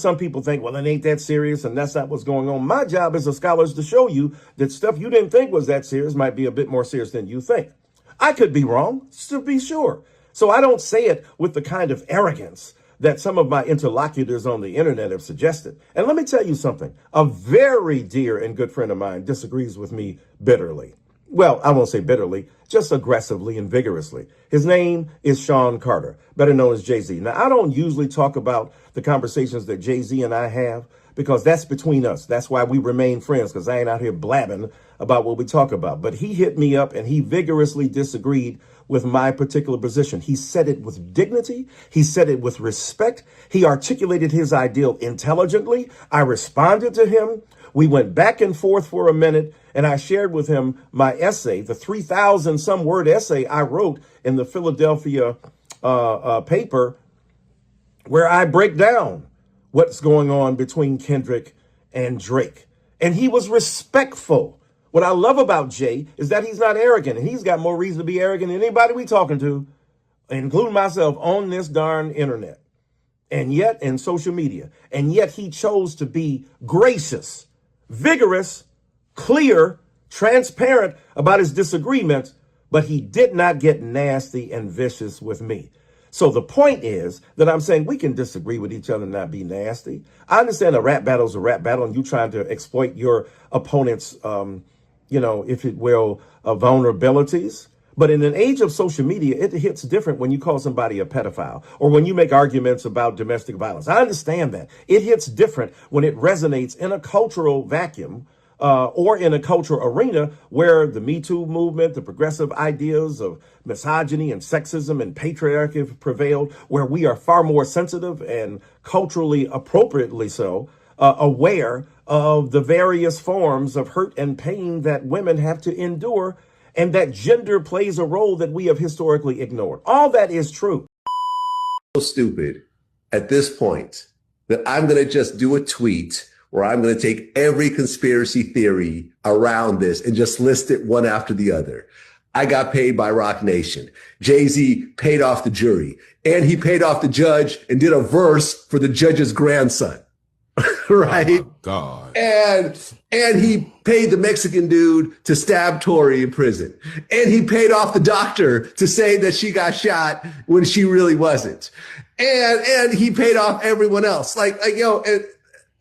some people think, well, it ain't that serious and that's not what's going on. My job as a scholar is to show you that stuff you didn't think was that serious might be a bit more serious than you think. I could be wrong, to be sure. So I don't say it with the kind of arrogance that some of my interlocutors on the internet have suggested. And let me tell you something. A very dear and good friend of mine disagrees with me bitterly. Well, I won't say bitterly, just aggressively and vigorously. His name is Sean Carter, better known as Jay-Z. Now, I don't usually talk about the conversations that Jay-Z and I have because that's between us. That's why we remain friends, because I ain't out here blabbing about what we talk about. But he hit me up and he vigorously disagreed with my particular position. He said it with dignity. He said it with respect. He articulated his ideal intelligently. I responded to him. We went back and forth for a minute, and I shared with him my essay, the 3,000 some word essay I wrote in the Philadelphia paper, where I break down what's going on between Kendrick and Drake. And he was respectful. What I love about Jay is that he's not arrogant, and he's got more reason to be arrogant than anybody we talking to, including myself, on this darn internet, and yet in social media. And yet he chose to be gracious, vigorous, clear, transparent about his disagreements, but he did not get nasty and vicious with me. So the point is that I'm saying we can disagree with each other and not be nasty. I understand a rap battle is a rap battle and you trying to exploit your opponent's, if it will, vulnerabilities. But in an age of social media, it hits different when you call somebody a pedophile or when you make arguments about domestic violence. I understand that. It hits different when it resonates in a cultural vacuum or in a cultural arena where the Me Too movement, the progressive ideas of misogyny and sexism and patriarchy have prevailed, where we are far more sensitive and culturally appropriately so aware of the various forms of hurt and pain that women have to endure, and that gender plays a role that we have historically ignored. All that is true. So stupid at this point that I'm going to just do a tweet where I'm going to take every conspiracy theory around this and just list it one after the other. I got paid by Rock Nation. Jay-Z paid off the jury, and he paid off the judge and did a verse for the judge's grandson. Right? Oh my God. And he paid the Mexican dude to stab Tory in prison. And he paid off the doctor to say that she got shot when she really wasn't. And he paid off everyone else. And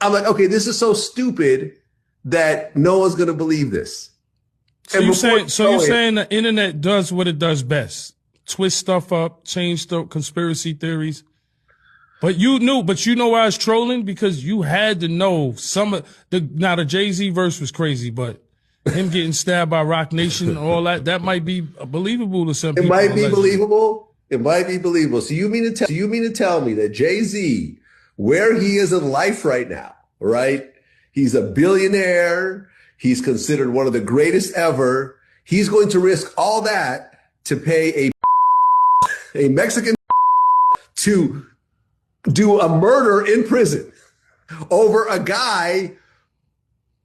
I'm like, okay, this is so stupid that no one's going to believe this. So you're saying the internet does what it does best. Twist stuff up, change the conspiracy theories. But you know why it's trolling? Because you had to know the Jay-Z verse was crazy, but him getting stabbed by Rock Nation and all that might be believable to some people. It might be believable. It might be believable. So you mean to tell me that Jay-Z, where he is in life right now, right? He's a billionaire. He's considered one of the greatest ever. He's going to risk all that to pay a Mexican to do a murder in prison over a guy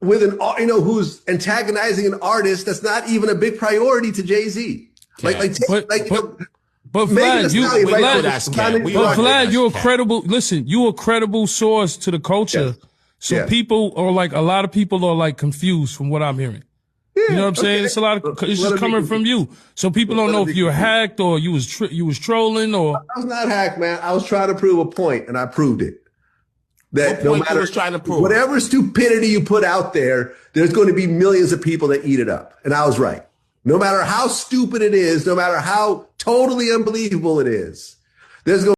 with who's antagonizing an artist that's not even a big priority to Jay-Z. But Vlad, you're a credible. Listen, you're a credible source to the culture. Yes. So people are a lot of people are confused from what I'm hearing. Yeah, you know what I'm saying? It's it's just coming from you. So people don't know if you're hacked or you was trolling or. I was not hacked, man. I was trying to prove a point, and I proved it. That no matter was trying to prove whatever stupidity you put out there, there's going to be millions of people that eat it up, and I was right. No matter how stupid it is, no matter how totally unbelievable it is, there's going.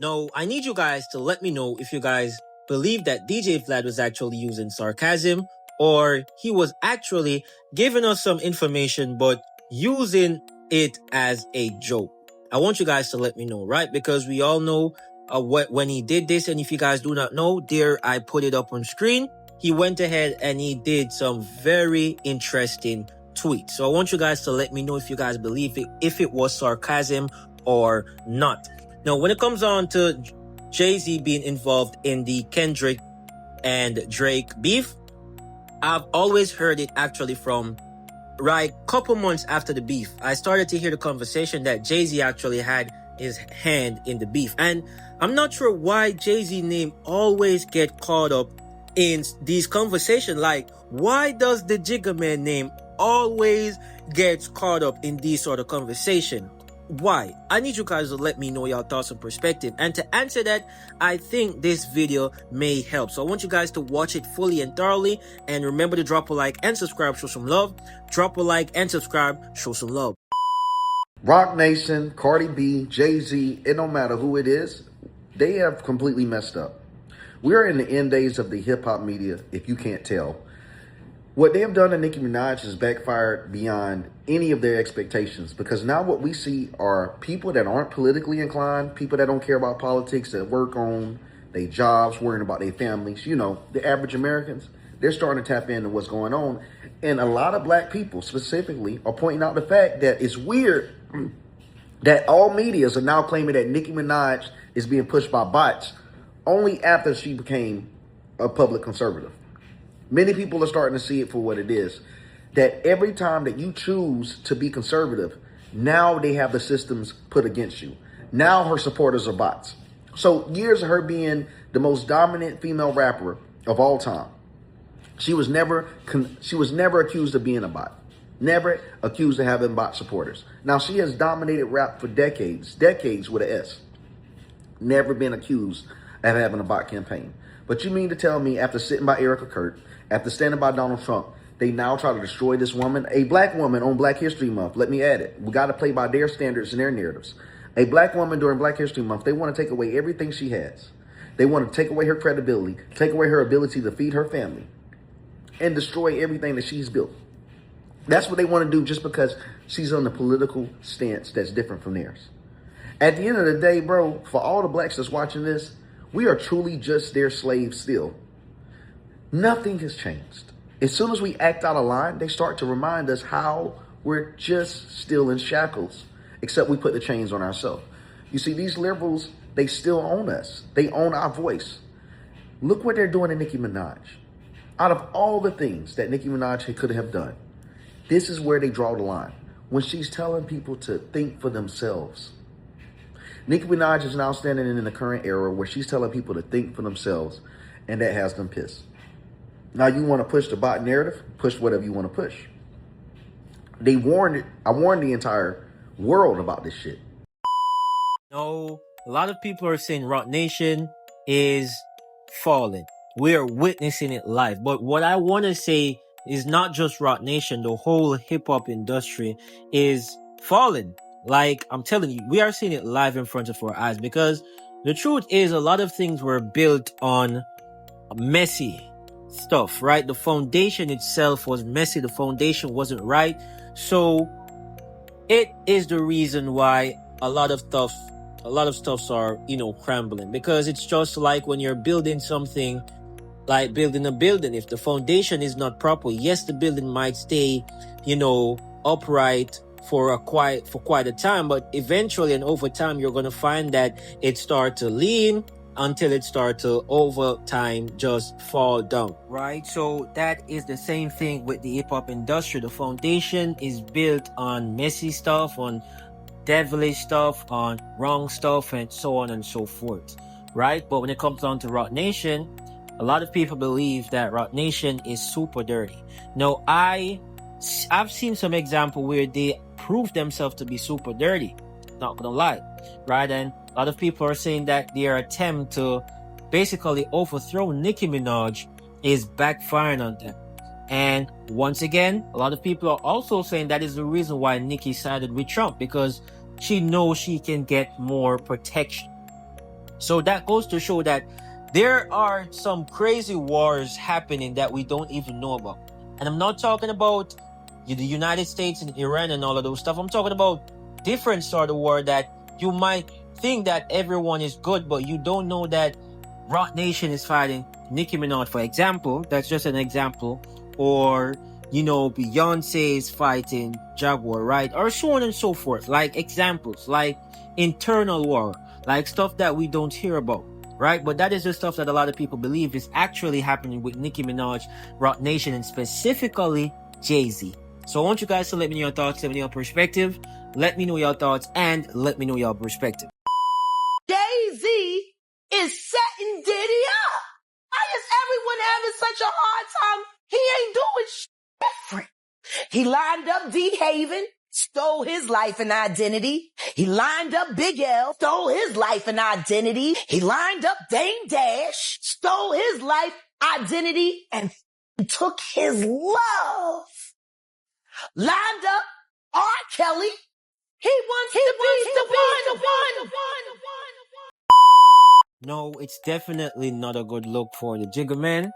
No, I need you guys to let me know if you guys believe that DJ Vlad was actually using sarcasm, or he was actually giving us some information, but using it as a joke. I want you guys to let me know, right? Because we all know when he did this. And if you guys do not know, there, I put it up on screen. He went ahead and he did some very interesting tweets. So I want you guys to let me know if you guys believe it, if it was sarcasm or not. Now, when it comes on to Jay-Z being involved in the Kendrick and Drake beef, I've always heard it actually from couple months after the beef. I started to hear the conversation that Jay-Z actually had his hand in the beef. And I'm not sure why Jay-Z name always get caught up in these conversations. Like, why does the Jigga Man name always gets caught up in these sort of conversation? Why? I need you guys to let me know your thoughts and perspective. And to answer that, I think this video may help. So I want you guys to watch it fully and thoroughly. And remember to drop a like and subscribe, show some love. Drop a like and subscribe, show some love. Rock Nation, Cardi B, Jay-Z, it don't matter who it is, they have completely messed up. We're in the end days of the hip-hop media, if you can't tell. What they have done to Nicki Minaj has backfired beyond any of their expectations, because now what we see are people that aren't politically inclined, people that don't care about politics, that work on their jobs, worrying about their families, you know, the average Americans. They're starting to tap into what's going on. And a lot of black people specifically are pointing out the fact that it's weird that all medias are now claiming that Nicki Minaj is being pushed by bots only after she became a public conservative. Many people are starting to see it for what it is. That every time that you choose to be conservative, now they have the systems put against you. Now her supporters are bots. So years of her being the most dominant female rapper of all time, she was never accused of being a bot. Never accused of having bot supporters. Now she has dominated rap for decades with an S. Never been accused of having a bot campaign. But you mean to tell me after sitting by Erica Kurt, after standing by Donald Trump, they now try to destroy this woman, a black woman on Black History Month. Let me add it. We got to play by their standards and their narratives. A black woman during Black History Month, they want to take away everything she has. They want to take away her credibility, take away her ability to feed her family, and destroy everything that she's built. That's what they want to do just because she's on the political stance that's different from theirs. At the end of the day, bro, for all the blacks that's watching this, we are truly just their slaves still. Nothing has changed. As soon as we act out of line, they start to remind us how we're just still in shackles, except we put the chains on ourselves. You see, these liberals, they still own us. They own our voice. Look what they're doing to Nicki Minaj. Out of all the things that Nicki Minaj could have done, this is where they draw the line. When she's telling people to think for themselves. Nicki Minaj is now standing in the current era where she's telling people to think for themselves, and that has them pissed. Now you want to push the bot narrative, push whatever you want to push. I warned the entire world about this shit. No, a lot of people are saying Rock Nation is falling. We're witnessing it live. But what I want to say is not just Rock Nation, the whole hip-hop industry is falling. Like, I'm telling you, we are seeing it live in front of our eyes, because the truth is a lot of things were built on messy stuff, right? The foundation itself was messy. The foundation wasn't right. So it is the reason why a lot of stuffs are, crumbling, because it's just like when you're building something, like building a building. If the foundation is not proper, yes, the building might stay, upright for quite a time, but eventually and over time, you're going to find that it start to lean until it start to over time just fall down, right? So that is the same thing with the hip-hop industry. The foundation is built on messy stuff, on devilish stuff, on wrong stuff, and so on and so forth, right? But when it comes down to Rock Nation, a lot of people believe that Rock Nation is super dirty. Now, I've seen some example where they prove themselves to be super dirty, not gonna lie, right? And a lot of people are saying that their attempt to basically overthrow Nicki Minaj is backfiring on them. And once again, a lot of people are also saying that is the reason why Nicki sided with Trump, because she knows she can get more protection. So that goes to show that there are some crazy wars happening that we don't even know about. And I'm not talking about the United States and Iran and all of those stuff. I'm talking about different sort of war that you might think that everyone is good, but you don't know that Rock Nation is fighting Nicki Minaj, for example. That's just an example. Or, Beyonce is fighting Jaguar, right? Or so on and so forth. Like examples, like internal war, like stuff that we don't hear about, right? But that is the stuff that a lot of people believe is actually happening with Nicki Minaj, Rock Nation, and specifically Jay-Z. So I want you guys to let me know your thoughts, let me know your perspective, let me know your thoughts, and let me know your perspective. Jay-Z is setting Diddy up. Why is everyone having such a hard time? He ain't doing shit different. He lined up D Haven, stole his life and identity. He lined up Big L, stole his life and identity. He lined up Dame Dash, stole his life, identity, and took his love. Lined up R. Kelly. He wants to be the one. No, it's definitely not a good look for the Jigga Man.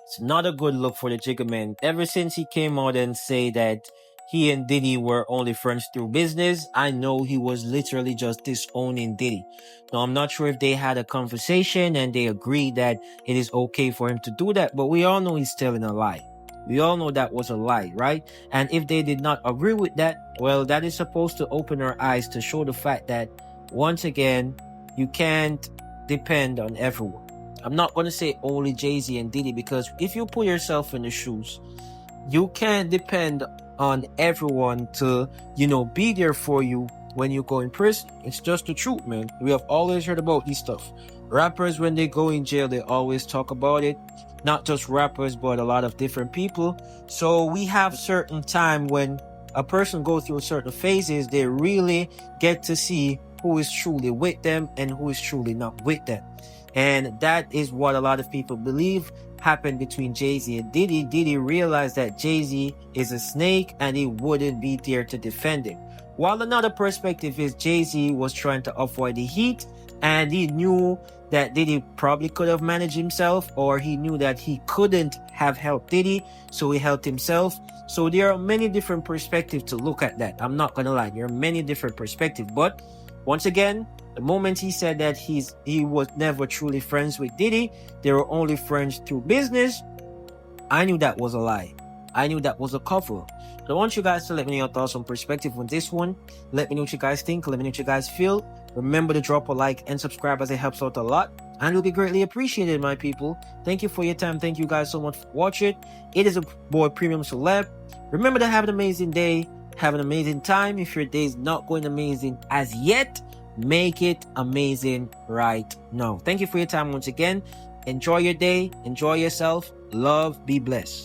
It's not a good look for the Jigga Man. Ever since he came out and say that he and Diddy were only friends through business, I know he was literally just disowning Diddy. Now, I'm not sure if they had a conversation and they agreed that it is okay for him to do that, but we all know he's telling a lie. We all know that was a lie, right? And if they did not agree with that, well, that is supposed to open our eyes to show the fact that, once again, you can't depend on everyone. I'm not going to say only Jay-Z and Diddy, because if you put yourself in the shoes, you can't depend on everyone to, be there for you when you go in prison. It's just the truth, man. We have always heard about this stuff. Rappers, when they go in jail, they always talk about it. Not just rappers, but a lot of different people. So we have certain time when a person goes through certain phases, they really get to see who is truly with them and who is truly not with them. And that is what a lot of people believe happened between Jay-Z and Diddy. Diddy realized that Jay-Z is a snake and he wouldn't be there to defend him. While another perspective is Jay-Z was trying to avoid the heat, and he knew that Diddy probably could have managed himself, or he knew that he couldn't have helped Diddy, so he helped himself. So there are many different perspectives to look at that. I'm not gonna lie, there are many different perspectives. But once again, the moment he said that he was never truly friends with Diddy, they were only friends through business, I knew that was a lie. I knew that was a cover. So I want you guys to let me know your thoughts on perspective on this one. Let me know what you guys think. Let me know what you guys feel. Remember to drop a like and subscribe, as it helps out a lot. And it'll be greatly appreciated, my people. Thank you for your time. Thank you guys so much for watching. It is a boy, Premium Celeb. Remember to have an amazing day. Have an amazing time. If your day is not going amazing as yet, make it amazing right now. Thank you for your time once again. Enjoy your day. Enjoy yourself. Love. Be blessed.